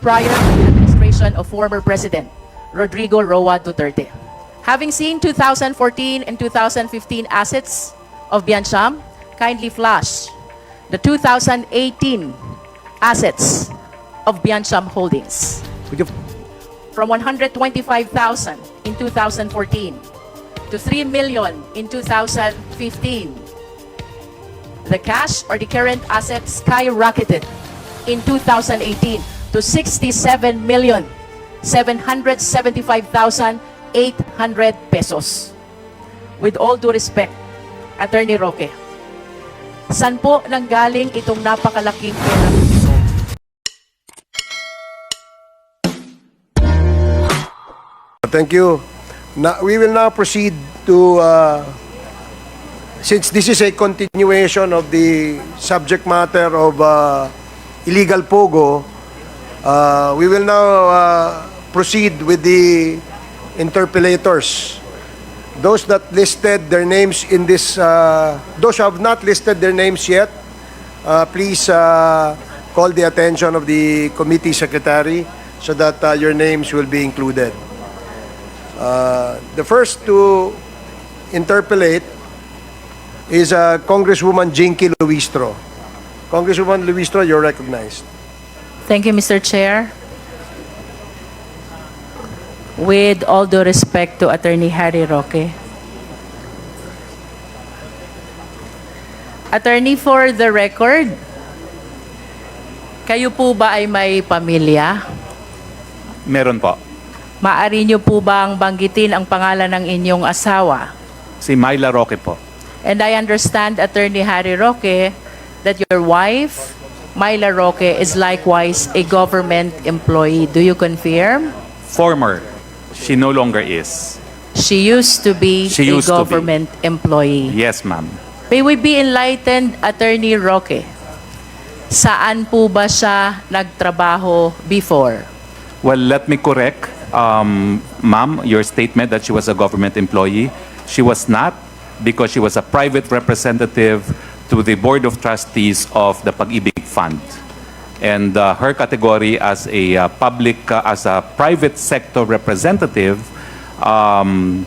prior to the administration of former President Rodrigo Roa Duterte. Having seen 2014 and 2015 assets of Biancham, kindly flash the 2018 assets of Biancham Holdings. From 125,000 in 2014 to 3 million in 2015. The cash or the current assets skyrocketed in 2018 to 67,775,800 pesos. With all due respect, Attorney Roque, saan po nanggaling itong napakalaking pera? Thank you. Now, we will now proceed to, since this is a continuation of the subject matter of illegal pogo, we will now proceed with the interpellators. Those that listed their names in this, those who have not listed their names yet, please call the attention of the committee secretary so that your names will be included. The first to interpellate is Congresswoman Jinky Luistro. Congresswoman Luistro, you're recognized. Thank you, Mr. Chair. With all due respect to Atty.Harry Roque. Attorney, for the record, kayo po ba ay may pamilya? Meron po. Maari niyo po bang banggitin ang pangalan ng inyong asawa? Si Myla Roque po. And I understand, Atty.Harry Roque, that your wife, Myla Roque, is likewise a government employee. Do you confirm? Former. She no longer is. She used to be a government employee. Yes, ma'am. May we be enlightened, Attorney Roque? Saan po ba siya nagtrabaho before? Well, let me correct, ma'am, your statement that she was a government employee. She was not, because she was a private representative to the Board of Trustees of the Pag-ibig Fund. And her category as a as a private sector representative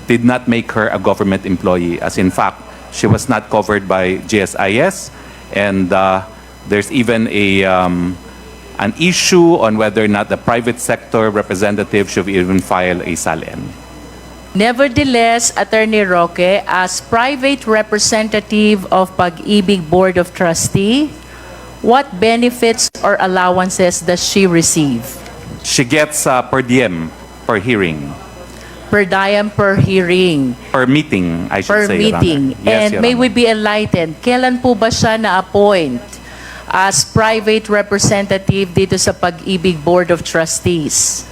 did not make her a government employee. As in fact, she was not covered by GSIS, and there's even an issue on whether or not the private sector representative should even file a SALN. Nevertheless, Attorney Roque, as private representative of Pag-ibig Board of Trustee, what benefits or allowances does she receive? She gets per diem, per hearing. Per diem per hearing. Per meeting, I should Per say, Your meeting. Honor. Yes, And Your may Honor. we be enlightened, kailan po ba siya na-appoint as private representative dito sa Pag-ibig Board of Trustees?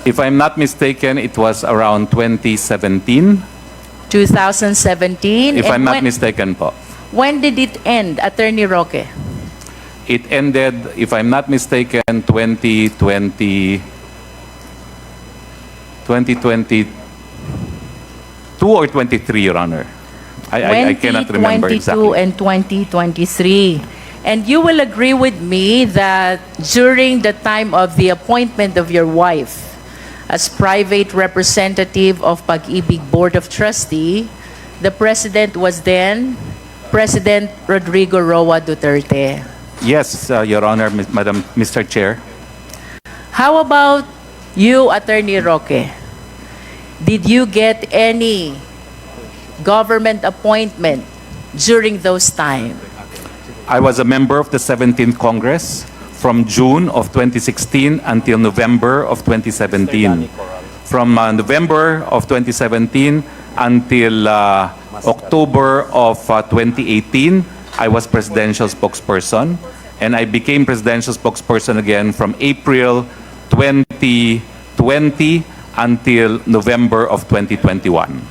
If I'm not mistaken, it was around 2017. 2017? If And I'm not mistaken po. when did it end, Attorney Roque? It ended, if I'm not mistaken, 2022 or 23, Your Honor. I cannot remember 2022 exactly. and 2023. And you will agree with me that during the time of the appointment of your wife as private representative of Pag-ibig Board of Trustee, the president was then President Rodrigo Roa Duterte. Yes, Your Honor, Madam, Mr. Chair. How about you, Attorney Roque? Did you get any government appointment during those times? I was a member of the 17th Congress from June of 2016 until November of 2017. From November of 2017 until October of 2018, I was presidential spokesperson, and I became presidential spokesperson again from April 2020 until November of 2021.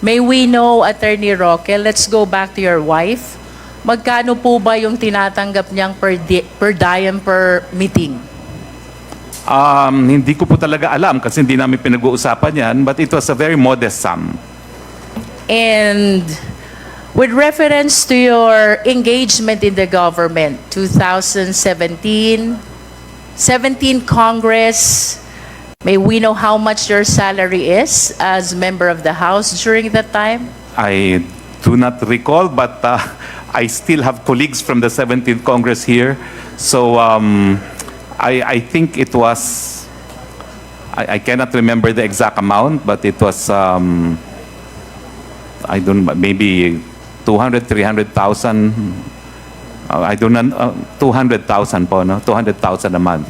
May we know, Attorney Roque, let's go back to your wife. Magkano po ba yung tinatanggap niyang per diem per meeting? Hindi ko po talaga alam kasi hindi namin pinag-uusapan yan, but it was a very modest sum. And with reference to your engagement in the government, 2017, 17th Congress, may we know how much your salary is as member of the House during that time? I do not recall, but I still have colleagues from the 17th Congress here. So I think it was, I cannot remember the exact amount, but it was, I don't know, maybe 200, 300,000. I don't know, 200,000 po, no? 200,000 a month.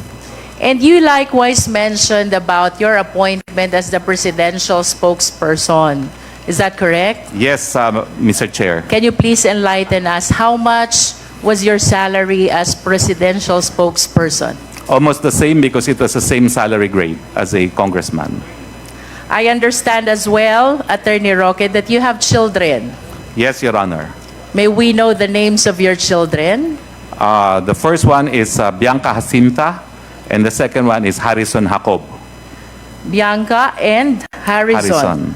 And you likewise mentioned about your appointment as the presidential spokesperson. Is that correct? Yes, Mr. Chair. Can you please enlighten us how much was your salary as presidential spokesperson? Almost the same because it was the same salary grade as a congressman. I understand as well, Attorney Roque, that you have children. Yes, Your Honor. May we know the names of your children? The first one is Bianca Jacinta, and the second one is Harrison Jacob. Bianca and Harrison.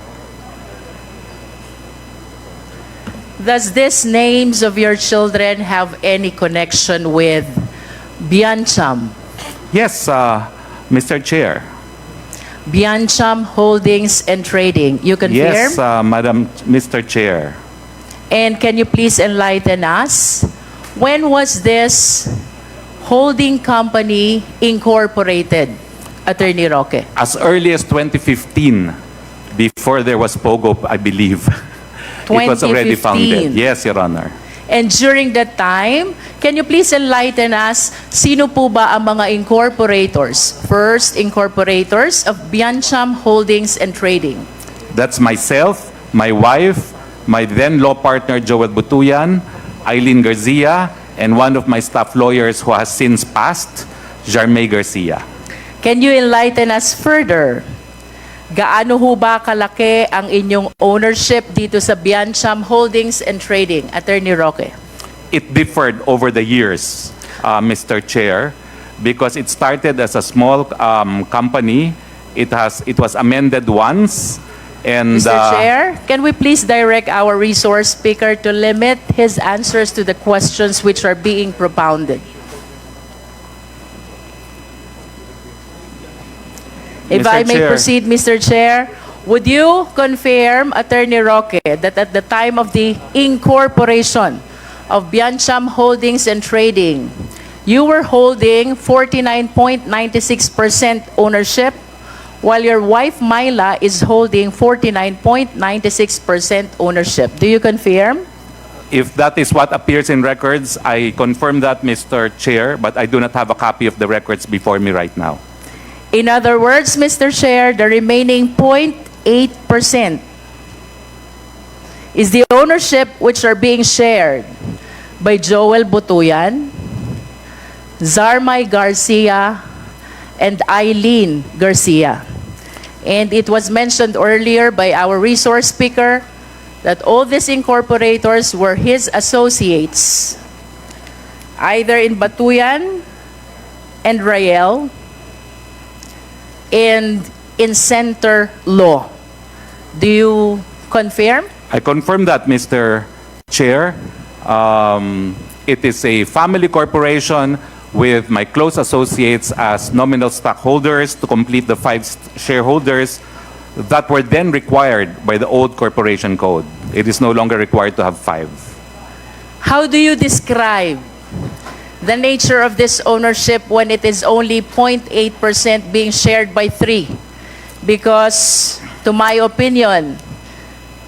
Does these names of your children have any connection with Biancham? Yes, Mr. Chair. Biancham Holdings and Trading. You confirm? Yes, Madam Mr. Chair. And can you please enlighten us? When was this holding company incorporated, Attorney Roque? As early as 2015, before there was Pogo, I believe. It was already 2015. founded. Yes, Your Honor. And during that time, can you please enlighten us, sino po ba ang mga incorporators? First incorporators of Biancham Holdings and Trading. That's myself, my wife, my then law partner Joel Butuyan, Eileen Garcia, and one of my staff lawyers who has since passed, Jarmay Garcia. Can you enlighten us further? Gaano ho ba kalaki ang inyong ownership dito sa Biancham Holdings and Trading, Attorney Roque? It differed over the years, Mr. Chair, because it started as a small company. It was amended once. And, Mr. Chair, can we please direct our resource speaker to limit his answers to the questions which are being propounded? If Mr. I may Chair. proceed, Mr. Chair, would you confirm, Attorney Roque, that at the time of the incorporation of Biancham Holdings and Trading, you were holding 49.96% ownership, while your wife Myla is holding 49.96% ownership. Do you confirm? if that is what appears in records, I confirm that, Mr. Chair, but I do not have a copy of the records before me right now. In other words, Mr. Chair, the remaining 0.8% is the ownership which are being shared by Joel Butuyan, Zarmay Garcia, and Eileen Garcia. And it was mentioned earlier by our resource speaker that all these incorporators were his associates, either in Batuyan and Rael, and in Center Law. Do you confirm? I confirm that, Mr. Chair. It is a family corporation with my close associates as nominal stockholders to complete the 5 shareholders that were then required by the old corporation code. It is no longer required to have 5. How do you describe the nature of this ownership when it is only 0.8% being shared by 3? Because, to my opinion,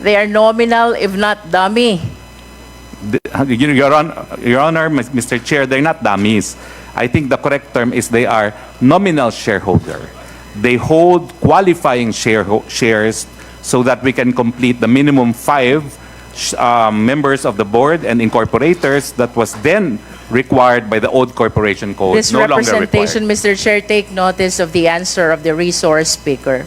they are nominal, if not dummy. Your Honor, Mr. Chair, they're not dummies. I think the correct term is they are nominal shareholder. They hold qualifying shares so that we can complete the minimum 5 members of the board and incorporators that was then required by the old corporation code. This no longer representation, required. Mr. Chair, take notice of the answer of the resource speaker.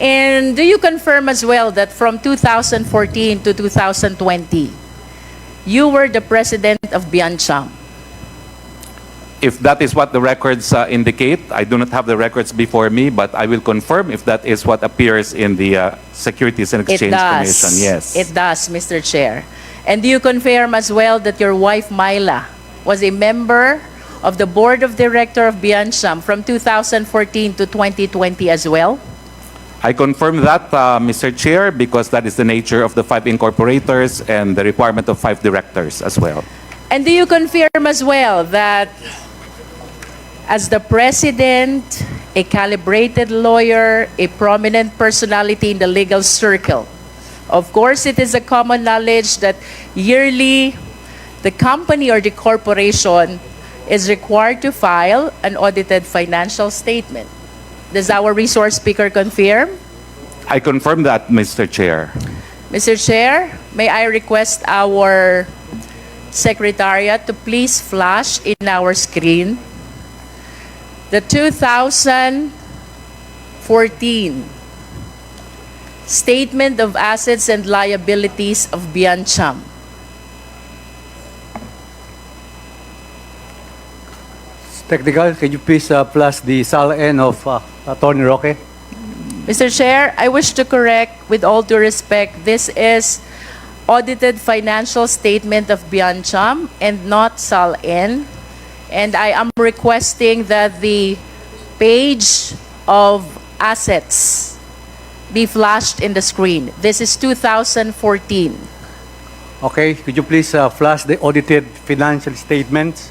And do you confirm as well that from 2014 to 2020, you were the president of Biancham? If that is what the records indicate, I do not have the records before me, but I will confirm if that is what appears in the Securities and Exchange Commission. Yes. It does, Mr. Chair. And do you confirm as well that your wife, Myla, was a member of the Board of Director of Biancham from 2014 to 2020 as well? I confirm that, Mr. Chair, because that is the nature of the 5 incorporators and the requirement of 5 directors as well. And do you confirm as well that as the president, a calibrated lawyer, a prominent personality in the legal circle, of course it is a common knowledge that yearly the company or the corporation is required to file an audited financial statement? Does our resource speaker confirm? I confirm that, Mr. Chair. Mr. Chair, may I request our Secretariat to please flash in our screen the 2014 Statement of Assets and Liabilities of Biancham. Technical, can you please flash the SALN of Attorney Roque? Mr. Chair, I wish to correct, with all due respect, this is Audited Financial Statement of Biancham and not SALN. And I am requesting that the page of assets be flashed in the screen. This is 2014. Okay, could you please flash the audited financial statements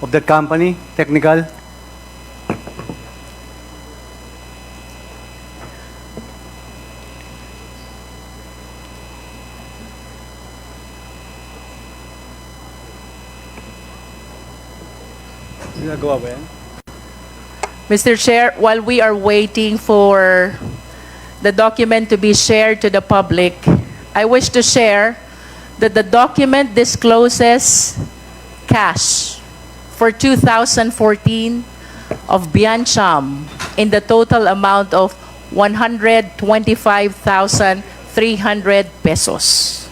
of the company, technical? Ginagawa ba yan? Mr. Chair, while we are waiting for the document to be shared to the public, I wish to share that the document discloses cash for 2014 of Biancham in the total amount of 125,300 pesos.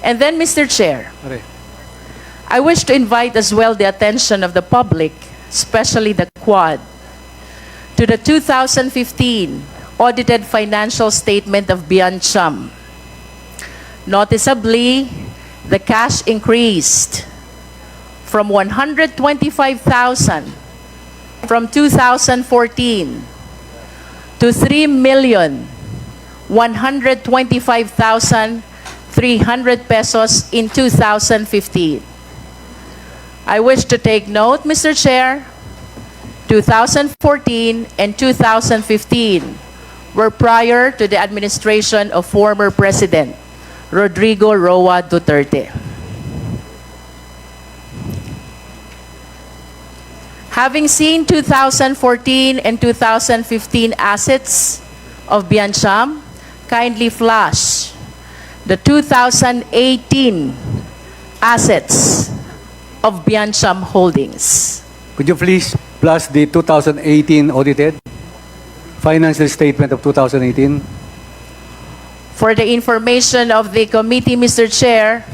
And then, Mr. Chair, Okay. I wish to invite as well the attention of the public, especially the Quad, to the 2015 Audited Financial Statement of Biancham. Noticeably, the cash increased from 125,000 from 2014 to 3,125,300 pesos in 2015. I wish to take note, Mr. Chair, 2014 and 2015 were prior to the administration of former President Rodrigo Roa Duterte. Having seen 2014 and 2015 assets of Biancham, kindly flash the 2018 assets of Biancham Holdings. Could you please flash the 2018 audited financial statement of 2018? For the information of the committee, Mr. Chair,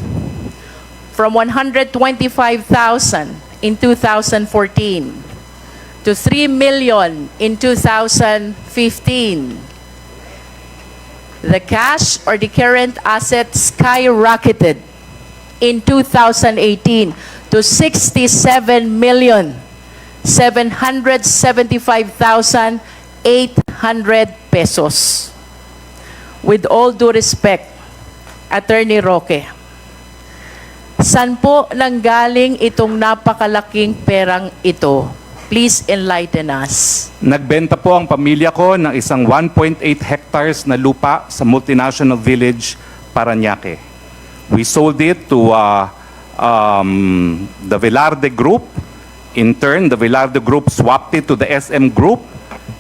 from 125,000 in 2014 to 3 million in 2015, the cash or the current assets skyrocketed in 2018 to 67,775,800 pesos. With all due respect, Attorney Roque, saan po nanggaling itong napakalaking perang ito? Please enlighten us. Nagbenta po ang pamilya ko ng isang 1.8 hectares na lupa sa multinational village, Parañaque. We sold it to the Velarde Group. In turn, the Velarde Group swapped it to the SM Group.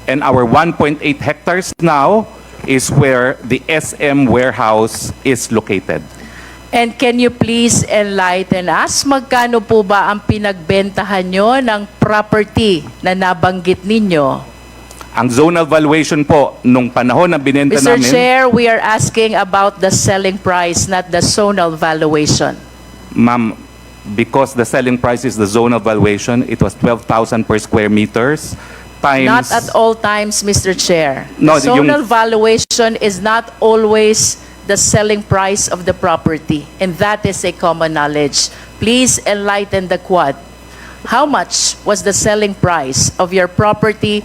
And our 1.8 hectares now is where the SM warehouse is located. And can you please enlighten us, magkano po ba ang pinagbentahan nyo ng property na nabanggit ninyo? Ang zonal valuation po, nung panahon na binenta Mr. namin... Chair, we are asking about the selling price, not the zonal valuation. Ma'am, because the selling price is the zonal valuation, it was 12,000 per square meters times... Not at all times, Mr. Chair. No, The zonal valuation is not always the selling price of the property, and that is a common knowledge. Please enlighten the Quad. How much was the selling price of your property,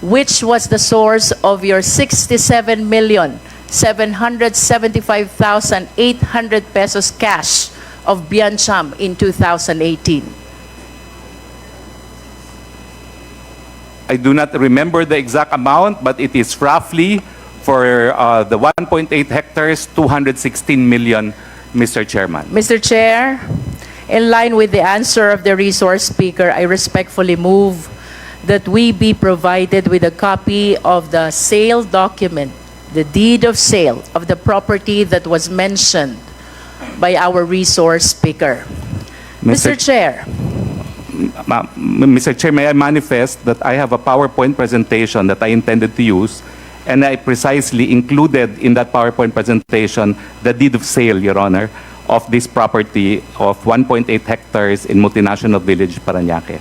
which was the source of your 67,775,800 pesos cash of Biancham in 2018? I do not remember the exact amount, but it is roughly for the 1.8 hectares, 216 million, Mr. Chairman. Mr. Chair, in line with the answer of the resource speaker, I respectfully move that we be provided with a copy of the sale document, the deed of sale of the property that was mentioned by our resource speaker. Mr. Chair. Mr. Chair, may I manifest that I have a PowerPoint presentation that I intended to use, and I precisely included in that PowerPoint presentation the deed of sale, Your Honor, of this property of 1.8 hectares in Multinational Village, Parañaque.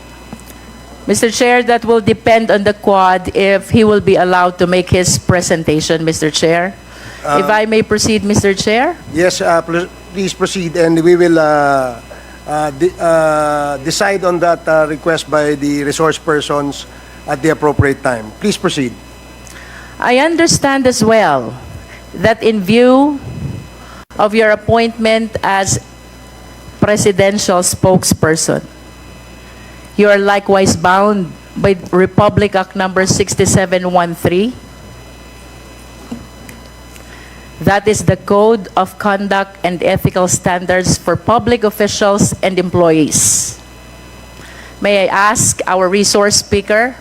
Mr. Chair, that will depend on the quad if he will be allowed to make his presentation, Mr. Chair. If I may proceed, Mr. Chair? Yes, please proceed, and we will decide on that request by the resource persons at the appropriate time. Please proceed. I understand as well that in view of your appointment as presidential spokesperson, you are likewise bound by Republic Act number 6713. That is the Code of Conduct and Ethical Standards for Public Officials and Employees. May I ask our resource speaker,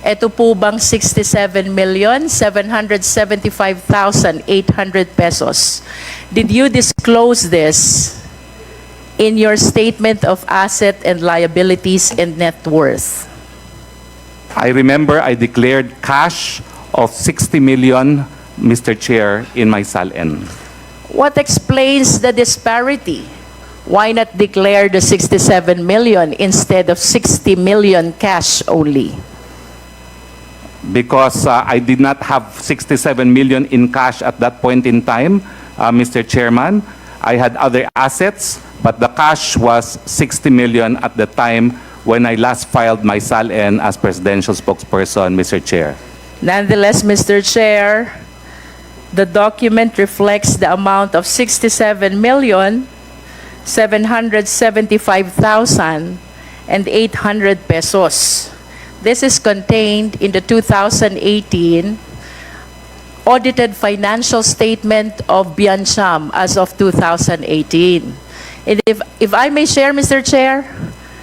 ito po bang 67,775,800 pesos? Did you disclose this in your statement of asset and liabilities and net worth? I remember I declared cash of 60 million, Mr. Chair, in my SALN. What explains the disparity? Why not declare the 67 million instead of 60 million cash only? Because I did not have 67 million in cash at that point in time, Mr. Chairman. I had other assets, but the cash was 60 million at the time when I last filed my SALN as presidential spokesperson, Mr. Chair. Nonetheless, Mr. Chair, the document reflects the amount of 67,775,800 pesos. This is contained in the 2018 audited financial statement of Biancham as of 2018. And if I may share, Mr. Chair,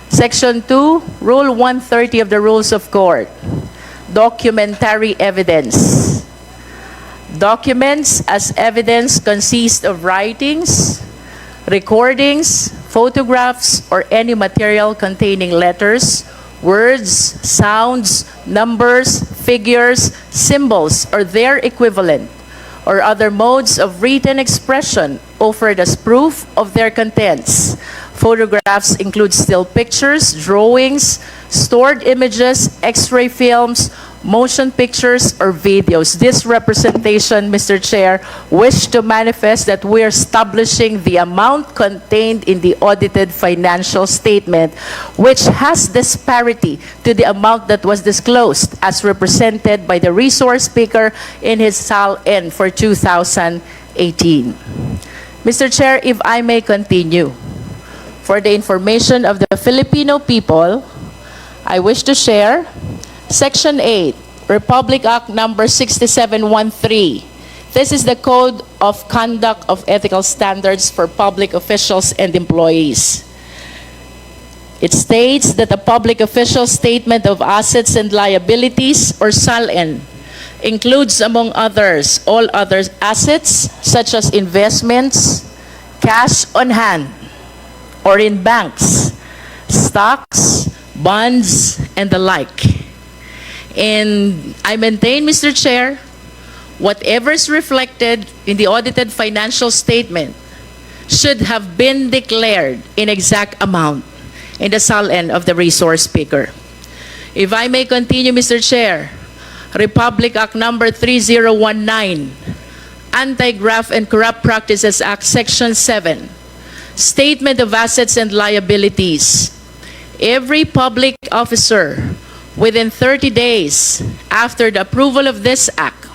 Section 2, Rule 130 of the Rules of Court, documentary evidence. Documents as evidence consist of writings, recordings, photographs, or any material containing letters, words, sounds, numbers, figures, symbols, or their equivalent, or other modes of written expression offered as proof of their contents. Photographs include still pictures, drawings, stored images, X-ray films, motion pictures, or videos. This representation, Mr. Chair, wish to manifest that we are establishing the amount contained in the audited financial statement, which has disparity to the amount that was disclosed as represented by the resource speaker in his SALN for 2018. Mr. Chair, if I may continue. For the information of the Filipino people, I wish to share Section 8, Republic Act number 6713. This is the Code of Conduct of Ethical Standards for Public Officials and Employees. It states that a public official statement of assets and liabilities, or SALN, includes, among others, all other assets such as investments, cash on hand, or in banks, stocks, bonds, and the like. And I maintain, Mr. Chair, whatever is reflected in the audited financial statement should have been declared in exact amount in the SALN of the resource speaker. If I may continue, Mr. Chair, Republic Act number 3019, Anti-Graft and Corrupt Practices Act, Section 7, Statement of Assets and Liabilities. every public officer within 30 days after the approval of this act,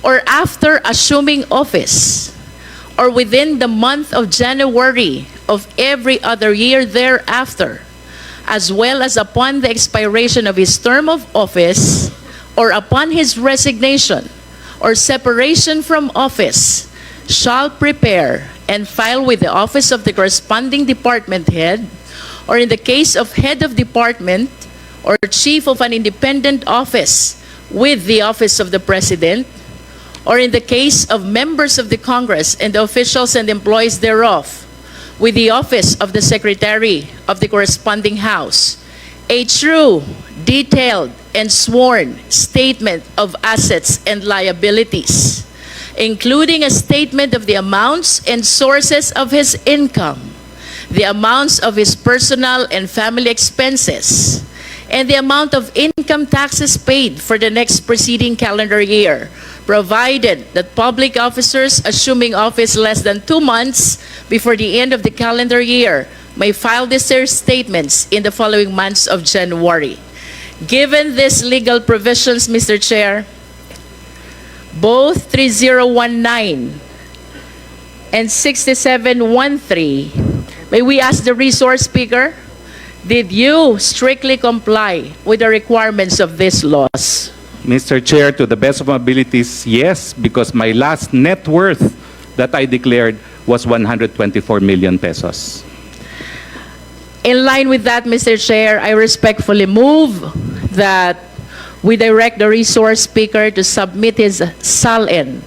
or after assuming office, or within the month of January of every other year thereafter, as well as upon the expiration of his term of office, or upon his resignation or separation from office, shall prepare and file with the office of the corresponding department head, or in the case of head of department or chief of an independent office, with the office of the president, or in the case of members of the Congress and the officials and employees thereof, with the office of the secretary of the corresponding house, a true, detailed, and sworn statement of assets and liabilities, including a statement of the amounts and sources of his income, the amounts of his personal and family expenses, and the amount of income taxes paid for the next preceding calendar year, provided that public officers assuming office less than 2 months before the end of the calendar year may file these statements in the following months of January. Given these legal provisions, Mr. Chair, both 3019 and 6713, may we ask the resource speaker, did you strictly comply with the requirements of these laws? Mr. Chair, to the best of my abilities, yes, because my last net worth that I declared was 124 million pesos. In line with that, Mr. Chair, I respectfully move that we direct the resource speaker to submit his SALN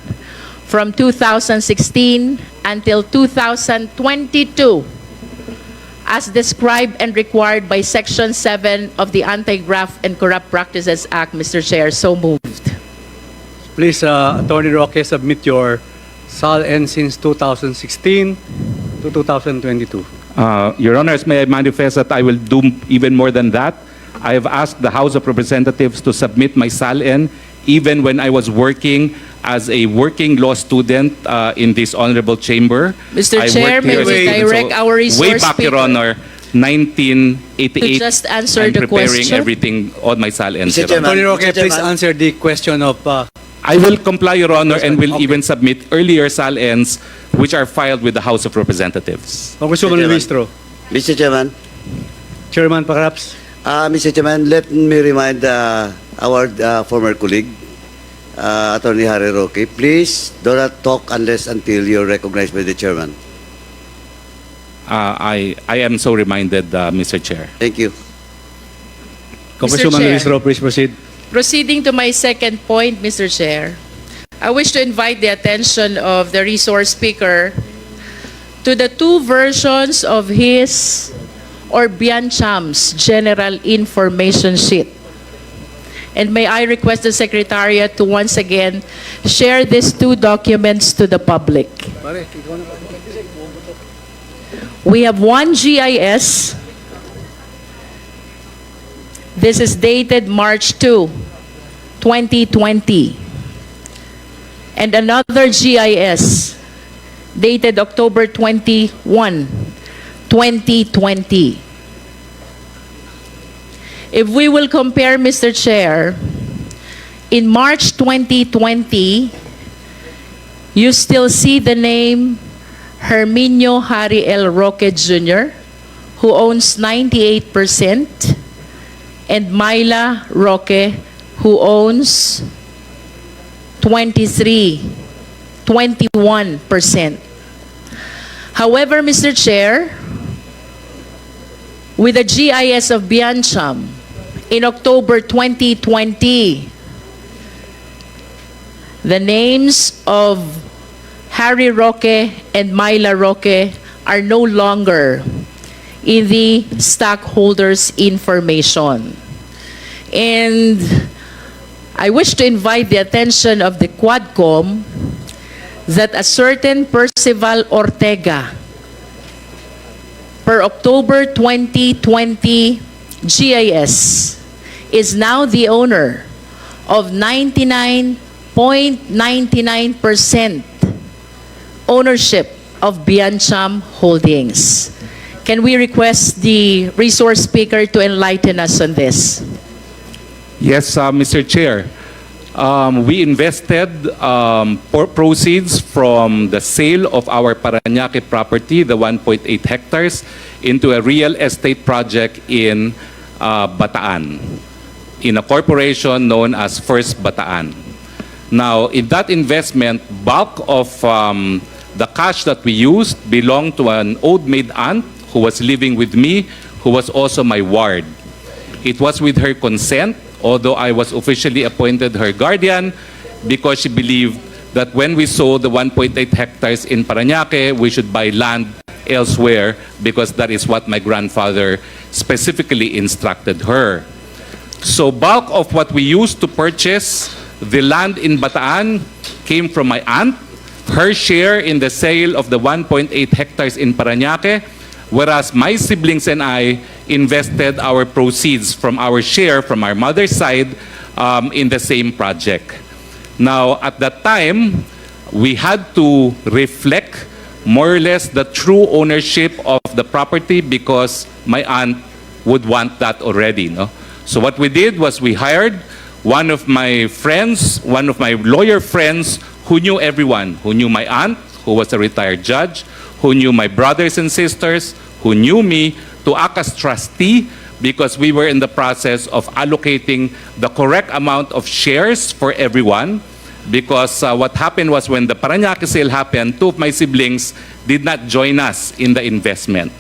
from 2016 until 2022 as described and required by Section 7 of the Anti-Graft and Corrupt Practices Act, Mr. Chair. So moved. Please, Attorney Roque, submit your SALN since 2016 to 2022. Your Honors, may I manifest that I will do even more than that. I have asked the House of Representatives to submit my SALN even when I was working as a working law student in this honorable chamber. Mr. I Chair, worked may here we as a- direct our resource way back, Your speaker Honor, 1988. to just answer I'm the preparing question? everything on my SALN. Mr. Your Honor. Chairman. Attorney Roque, Mr. please Chairman. answer the question of... I will comply, Your Honor, and will Okay. even submit earlier SALNs which are filed with the House of Representatives. Congresswoman Chairman. Ministro. Mr. Chairman, Chairman, perhaps. Mr. Chairman, let me remind our former colleague, Atty.Harry Roque, please do not talk unless until you're recognized by the chairman. I am so reminded, Mr. Chair. Thank you. Congresswoman Chair. Ministro, please proceed. Proceeding to my second point, Mr. Chair, I wish to invite the attention of the resource speaker to the two versions of his or Biancham's general information sheet. And may I request the Secretariat to once again share these two documents to the public. We have one GIS. This is dated March 2, 2020. And another GIS dated October 21, 2020. If we will compare, Mr. Chair, in March 2020, you still see the name Herminio Harry L. Roque Jr., who owns 98%, and Myla Roque, who owns 21%. However, Mr. Chair, with the GIS of Biancham in October 2020, the names of Harry Roque and Myla Roque are no longer in the stockholders' information. And I wish to invite the attention of the Quadcom that a certain Percival Ortega, per October 2020 GIS, is now the owner of 99.99% ownership of Biancham Holdings. Can we request the resource speaker to enlighten us on this? Yes, Mr. Chair. We invested proceeds from the sale of our Parañaque property, the 1.8 hectares, into a real estate project in Bataan, in a corporation known as First Bataan. Now, in that investment, bulk of the cash that we used belonged to an old maid aunt who was living with me, who was also my ward. It was with her consent, although I was officially appointed her guardian, because she believed that when we sold the 1.8 hectares in Parañaque, we should buy land elsewhere, because that is what my grandfather specifically instructed her. So bulk of what we used to purchase the land in Bataan came from my aunt, her share in the sale of the 1.8 hectares in Parañaque, whereas my siblings and I invested our proceeds from our share from our mother's side in the same project. Now, at that time, we had to reflect more or less the true ownership of the property, because my aunt would want that already. No? So what we did was we hired one of my friends, one of my lawyer friends, who knew everyone, who knew my aunt, who was a retired judge, who knew my brothers and sisters, who knew me, to act as trustee, because we were in the process of allocating the correct amount of shares for everyone. Because what happened was, when the Parañaque sale happened, two of my siblings did not join us in the investment.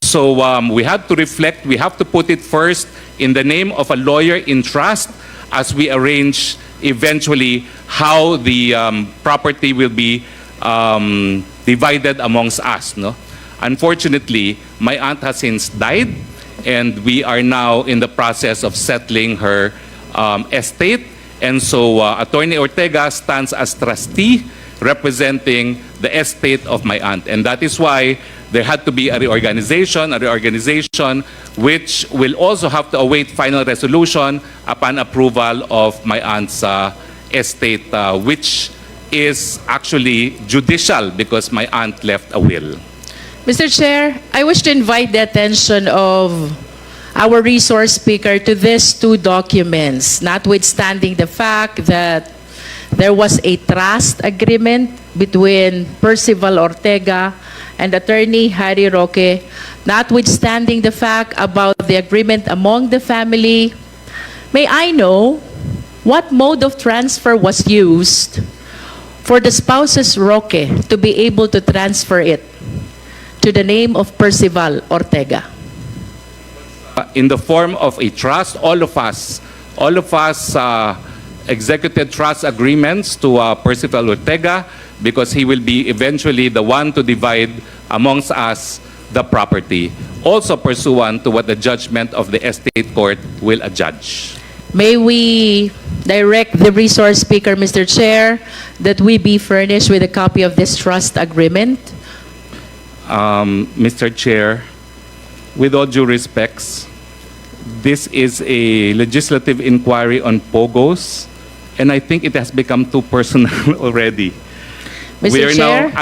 So we had to reflect, we have to put it first in the name of a lawyer in trust, as we arrange eventually how the property will be divided amongst us. No? Unfortunately, my aunt has since died, and we are now in the process of settling her estate. And so Attorney Ortega stands as trustee representing the estate of my aunt. And that is why there had to be a reorganization which will also have to await final resolution upon approval of my aunt's estate, which is actually judicial, because my aunt left a will. Mr. Chair, I wish to invite the attention of our resource speaker to these two documents, notwithstanding the fact that there was a trust agreement between Percival Ortega and Attorney Harry Roque, notwithstanding the fact about the agreement among the family. May I know what mode of transfer was used for the spouses Roque to be able to transfer it to the name of Percival Ortega? In the form of a trust, all of us executed trust agreements to Percival Ortega, because he will be eventually the one to divide amongst us the property, also pursuant to what the judgment of the estate court will adjudge. May we direct the resource speaker, Mr. Chair, that we be furnished with a copy of this trust agreement? Mr. Chair, with all due respects, this is a legislative inquiry on POGOs, and I think it has become too personal already. Mr. Chair?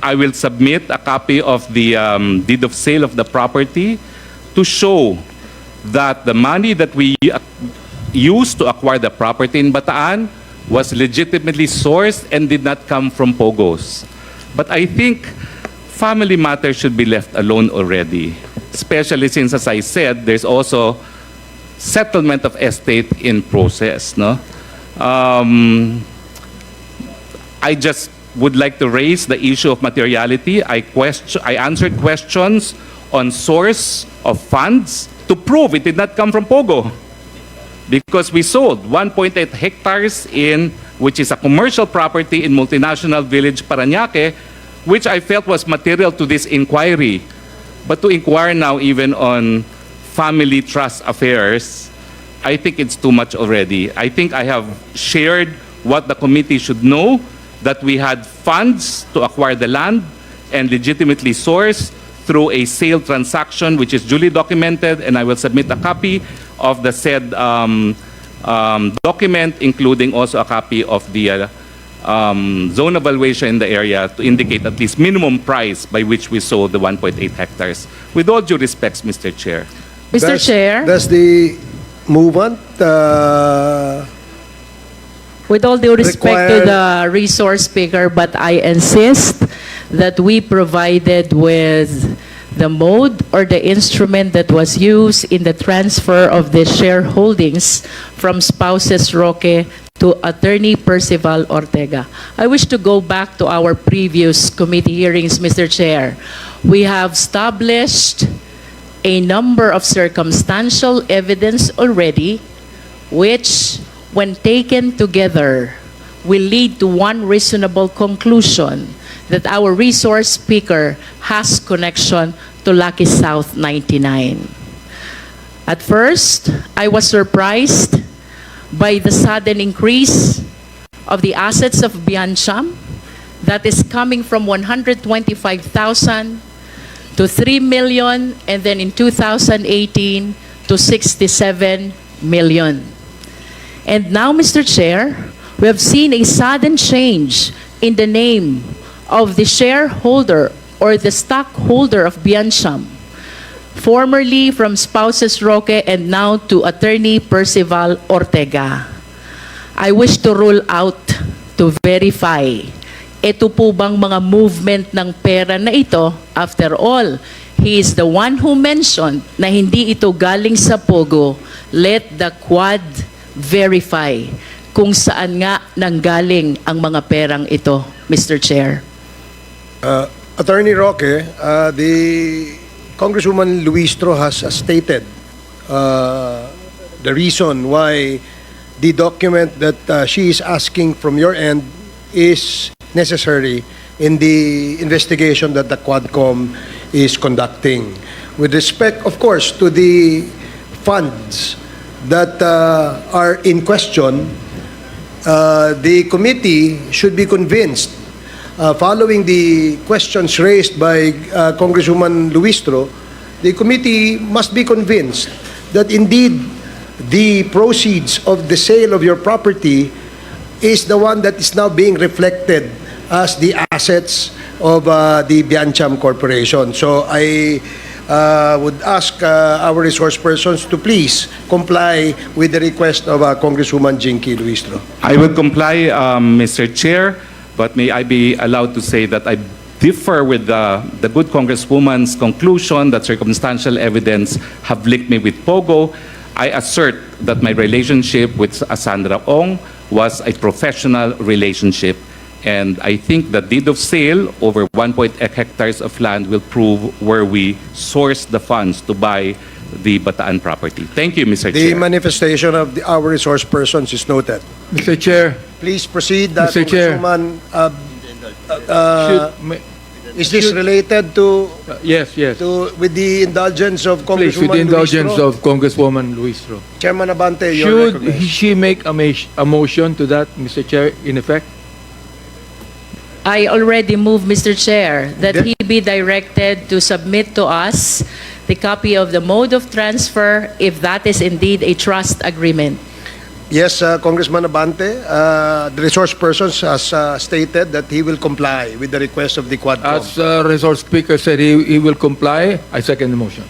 I will submit a copy of the deed of sale of the property to show that the money that we used to acquire the property in Bataan was legitimately sourced and did not come from POGOs. But I think family matters should be left alone already, especially since, as I said, there's also settlement of estate in process. No? I just would like to raise the issue of materiality. I answered questions on source of funds to prove it did not come from POGO, because we sold 1.8 hectares which is a commercial property in multinational village Parañaque, which I felt was material to this inquiry. But to inquire now even on family trust affairs, I think it's too much already. I think I have shared what the committee should know, that we had funds to acquire the land and legitimately sourced through a sale transaction, which is duly documented, and I will submit a copy of the said document, including also a copy of the zone evaluation in the area to indicate at least minimum price by which we sold the 1.8 hectares. With all due respects, Mr. Chair. Mr. Chair, Does the movement with all due respect to require- the resource speaker, but I insist that we provided with the mode or the instrument that was used in the transfer of the shareholdings from spouses Roque to Attorney Percival Ortega. I wish to go back to our previous committee hearings, Mr. Chair. We have established a number of circumstantial evidence already, which, when taken together, will lead to one reasonable conclusion that our resource speaker has connection to Lucky South 99. At first, I was surprised by the sudden increase of the assets of Biancham that is coming from 125,000 to 3 million, and then in 2018 to 67 million. And now, Mr. Chair, we have seen a sudden change in the name of the shareholder or the stockholder of Biancham, formerly from spouses Roque and now to Attorney Percival Ortega. I wish to rule out, to verify, ito po bang mga movement ng pera na ito? After all, he is the one who mentioned na hindi ito galing sa Pogo. Let the Quad verify kung saan nga nanggaling ang mga perang ito, Mr. Chair. Attorney Roque, the Congresswoman Luistro has stated the reason why the document that she is asking from your end is necessary in the investigation that the Quadcom is conducting. With respect, of course, to the funds that are in question, the committee should be convinced, following the questions raised by Congresswoman Luistro, the committee must be convinced that indeed the proceeds of the sale of your property is the one that is now being reflected as the assets of the Biancham Corporation. So I would ask our resource persons to please comply with the request of Congresswoman Jinky Luistro. I will comply, Mr. Chair, but may I be allowed to say that I differ with the good Congresswoman's conclusion that circumstantial evidence have linked me with Pogo. I assert that my relationship with Sandra Ong was a professional relationship, and I think the deed of sale over 1.8 hectares of land will prove where we sourced the funds to buy the Bataan property. Thank you, Mr. The Chair. manifestation of our resource persons is noted. Mr. Chair, Please proceed, Mr. Chair. Congresswoman. should, Is this related to yes, with the indulgence of please, Congresswoman with the indulgence Luistro? of Congresswoman Luistro. Chairman Abante, you're Should recognized. she make a motion to that, Mr. Chair, in effect? I already moved, Mr. Chair, that Then- he be directed to submit to us the copy of the mode of transfer if that is indeed a trust agreement. Yes, Congressman Abante, the resource persons has stated that he will comply with the request of the Quadcom. As resource speaker said, he will comply. I second the motion.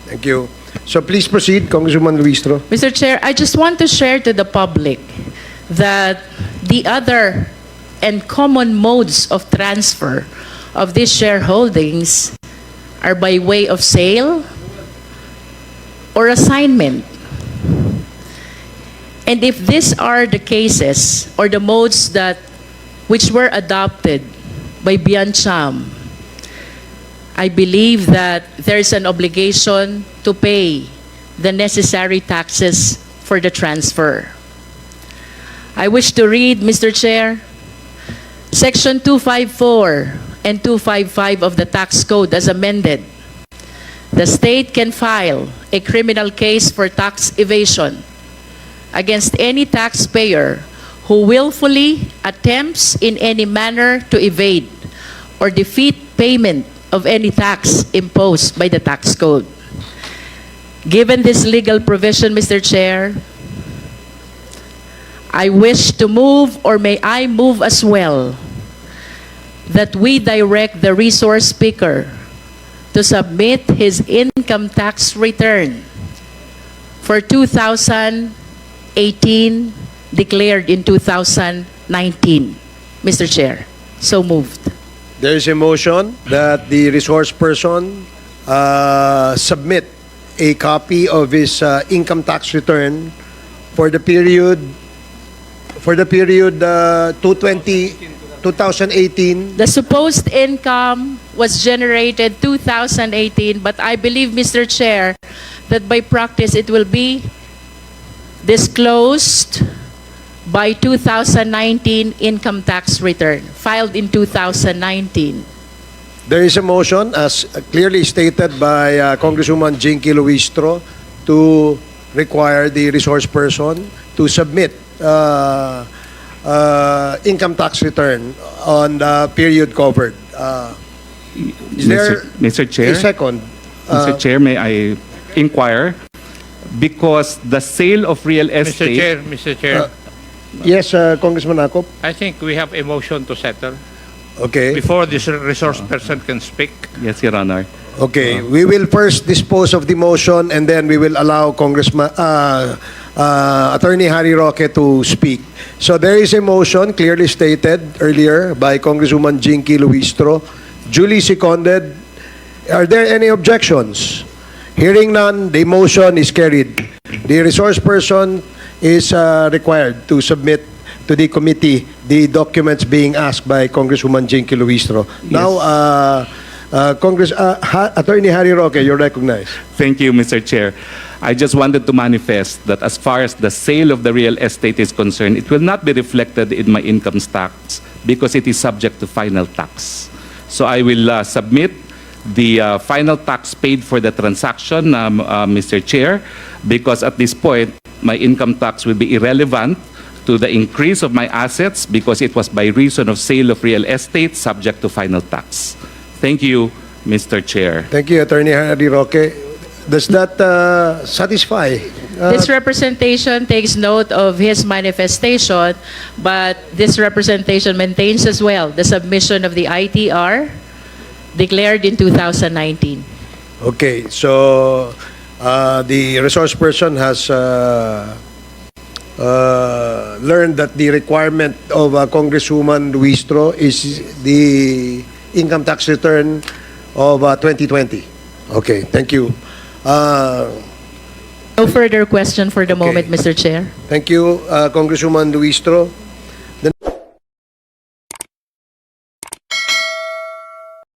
Thank you. So please proceed, Congresswoman Luistro. Mr. Chair, I just want to share to the public that the other and common modes of transfer of these shareholdings are by way of sale or assignment. And if these are the cases or the modes that which were adopted by Biancham, I believe that there's an obligation to pay the necessary taxes for the transfer. I wish to read, Mr. Chair, Section 254 and 255 of the Tax Code as amended. The state can file a criminal case for tax evasion against any taxpayer who willfully attempts in any manner to evade or defeat payment of any tax imposed by the tax code. Given this legal provision, Mr. Chair, I wish to move, or may I move as well, that we direct the resource speaker to submit his income tax return for 2018 declared in 2019. Mr. Chair, so moved. There is a motion that the resource person submit a copy of his income tax return for the period 2018. The supposed income was generated 2018, but I believe, Mr. Chair, that by practice it will be disclosed by 2019 income tax return, filed in 2019. There is a motion, as clearly stated by Congresswoman Jinky Luistro, to require the resource person to submit income tax return on the period covered. Is there Mr. Chair? a second? Mr. Chair, may I inquire? Because the sale of real estate... Mr. Chair, Yes, Congressman Akop. I think we have a motion to settle. Okay. Before this resource person can speak. Yes, Your Honor. Okay. We will first dispose of the motion, and then we will allow Atty.Harry Roque to speak. So there is a motion clearly stated earlier by Congresswoman Jinky Luistro, duly seconded. Are there any objections? Hearing none, the motion is carried. The resource person is required to submit to the committee the documents being asked by Congresswoman Jinky Luistro. Yes. Now, Atty.Harry Roque, you're recognized. Thank you, Mr. Chair. I just wanted to manifest that as far as the sale of the real estate is concerned, it will not be reflected in my income tax because it is subject to final tax. So I will submit the final tax paid for the transaction, Mr. Chair, because at this point, my income tax will be irrelevant to the increase of my assets because it was by reason of sale of real estate subject to final tax. Thank you, Mr. Chair. Thank you, Atty.Harry Roque. Does that satisfy? This representation takes note of his manifestation, but this representation maintains as well the submission of the ITR declared in 2019. Okay, so the resource person has learned that the requirement of Congresswoman Luistro is the income tax return of 2020. Okay, thank you. No further question for the moment, Mr. Chair. Thank you, Congresswoman Luistro.